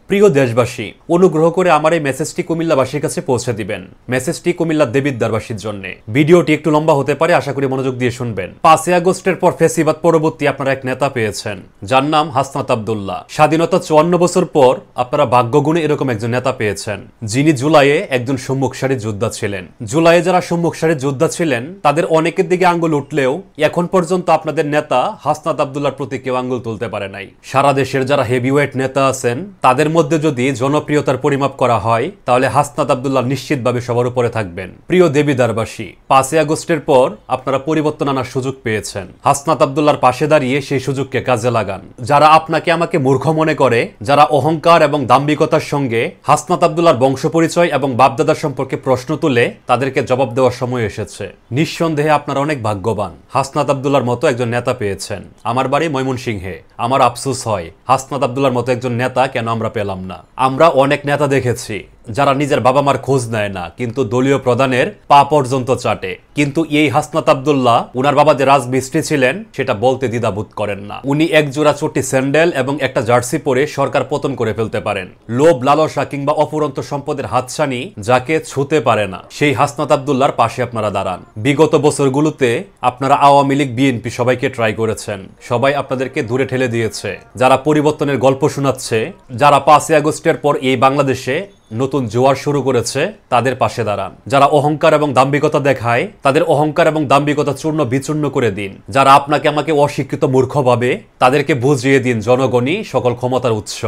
প্রিয় দেশবাসী, অনুগ্রহ করে আমার এই মেসেজটি কুমিল্লাবাসীর কাছে পৌঁছে দিবেন। মেসেজটি কুমিল্লার দেবিদ্বারবাসীর জন্য। ভিডিওটি একটু লম্বা হতে পারে, আশা করি মনোযোগ দিয়ে শুনবেন। 5 আগস্টের পর ফ্যাসিবাদ পরবর্তী আপনারা এক নেতা পেয়েছেন, যার নাম হাসনাত আব্দুল্লাহ। স্বাধীনতা 54 বছর পর আপনারা ভাগ্যগুণে এরকম একজন নেতা পেয়েছেন, যিনি জুলাইয়ে একজন সম্মুখ সারির যোদ্ধা ছিলেন। জুলাইয়ে যারা সম্মুখ সারির যোদ্ধা ছিলেন তাদের অনেকের দিকে আঙ্গুল উঠলেও এখন পর্যন্ত আপনাদের নেতা হাসনাত আব্দুল্লাহর প্রতি কেউ আঙ্গুল তুলতে পারে নাই। সারা দেশের যারা হেভিওয়েট নেতা আছেন তাদের মধ্যে যদি জনপ্রিয়তার পরিমাপ করা হয় তাহলে হাসনাত আব্দুল্লাহ নিশ্চিতভাবে সবার উপরে থাকবেন। প্রিয় দেবিদ্বারবাসী, 5 আগস্টের পর আপনারা পরিবর্তন আনার সুযোগ পেয়েছেন। হাসনাত আব্দুল্লাহর পাশে দাঁড়িয়ে সেই সুযোগকে কাজে লাগান। যারা আপনাকে আমাকে মূর্খ মনে করে, যারা অহংকার এবং দাম্ভিকতার সঙ্গে হাসনাত আব্দুল্লাহর বংশ পরিচয় এবং বাপদাদার সম্পর্কে প্রশ্ন তুলে তাদেরকে জবাব দেওয়ার সময় এসেছে। নিঃসন্দেহে আপনারা অনেক ভাগ্যবান, হাসনাত আব্দুল্লাহর মতো একজন নেতা পেয়েছেন। আমার বাড়ি ময়মনসিংহে। আমার আফসোস হয় হাসনাত আব্দুল্লাহর মতো একজন নেতা কেন আমরা পেলাম না। আমরা অনেক নেতা দেখেছি যারা নিজের বাবা মার খোঁজ নেয় না, কিন্তু দলীয় প্রধানের পা পর্যন্ত চাটে। কিন্তু এই হাসনাত আব্দুল্লাহ, উনার বাবা যে রাজমিস্ত্রি ছিলেন সেটা বলতে দ্বিধাবোধ করেন না। উনি এক জোড়া চটি স্যান্ডেল এবং একটা জার্সি পরে সরকার পতন করে ফেলতে পারেন। লোভ, লালসা কিংবা অফুরন্ত সম্পদের হাতছানি যাকে ছুতে পারে না, সেই হাসনাত আব্দুল্লাহর পাশে আপনারা দাঁড়ান। বিগত বছরগুলোতে আপনারা আওয়ামী লীগ, বিএনপি সবাইকে ট্রাই করেছেন, সবাই আপনাদেরকে দূরে ঠেলে দিয়েছে। যারা পরিবর্তনের গল্প শোনাচ্ছে, যারা 5 আগস্টের পর এই বাংলাদেশে নতুন জোয়ার শুরু করেছে, তাদের পাশে দাঁড়ান। যারা অহংকার এবং দাম্ভিকতা দেখায় তাদের অহংকার এবং দাম্ভিকতা চূর্ণ বিচূর্ণ করে দিন। যারা আপনাকে আমাকে অশিক্ষিত মূর্খ ভাবে তাদেরকে বুঝিয়ে দিন জনগণই সকল ক্ষমতার উৎস।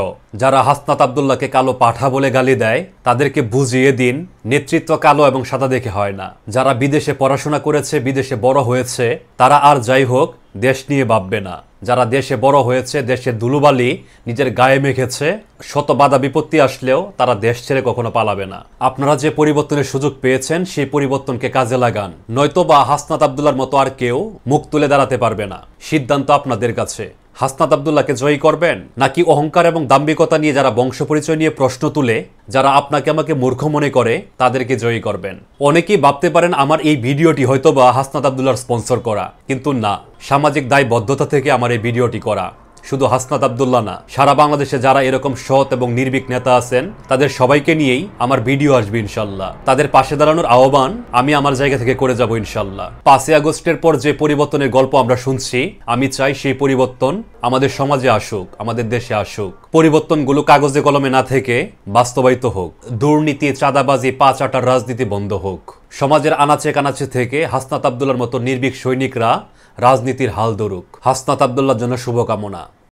যারা হাসনাত আব্দুল্লাহকে কালো পাঠা বলে গালি দেয় তাদেরকে বুঝিয়ে দিন নেতৃত্ব কালো এবং সাদা দেখে হয় না। যারা বিদেশে পড়াশোনা করেছে, বিদেশে বড় হয়েছে, তারা আর যাই হোক দেশ নিয়ে ভাববে না। যারা দেশে বড় হয়েছে, দেশের ধুলোবালি নিজের গায়ে মেখেছে, শত বাধা বিপত্তি আসলেও তারা দেশ ছেড়ে কখনো পালাবে না। আপনারা যে পরিবর্তনের সুযোগ পেয়েছেন সেই পরিবর্তনকে কাজে লাগান, নয়তোবা হাসনাত আব্দুল্লাহর মতো আর কেউ মুখ তুলে দাঁড়াতে পারবে না। সিদ্ধান্ত আপনাদের কাছে। হাসনাত আব্দুল্লাহকে জয়ী করবেন নাকি অহংকার এবং দাম্ভিকতা নিয়ে যারা বংশ পরিচয় নিয়ে প্রশ্ন তুলে, যারা আপনাকে আমাকে মূর্খ মনে করে, তাদেরকে জয়ী করবেন? অনেকেই ভাবতে পারেন আমার এই ভিডিওটি হয়তোবা হাসনাত আব্দুল্লাহর স্পন্সর করা, কিন্তু না, সামাজিক দায়বদ্ধতা থেকে আমার এই ভিডিওটি করা। শুধু হাসনাত আব্দুল্লাহ না, সারা বাংলাদেশে যারা এরকম সৎ এবং নির্ভীক নেতা আছেন তাদের সবাইকে নিয়েই আমার ভিডিও আসবে ইনশাল্লাহ। তাদের পাশে দাঁড়ানোর আহ্বান আমি আমার জায়গা থেকে করে যাব ইনশাল্লাহ। 5 আগস্টের পর যে পরিবর্তনের গল্প আমরা শুনছি, আমি চাই সেই পরিবর্তন আমাদের সমাজে আসুক, আমাদের দেশে আসুক। পরিবর্তনগুলো কাগজে কলমে না থেকে বাস্তবায়িত হোক। দুর্নীতি, চাঁদাবাজি, পাঁচ আটার রাজনীতি বন্ধ হোক। সমাজের আনাচে কানাচে থেকে হাসনাত আব্দুল্লাহর মতো নির্ভীক সৈনিকরা রাজনীতির হাল ধরুক। হাসনাত আব্দুল্লাহর জন্য শুভকামনা।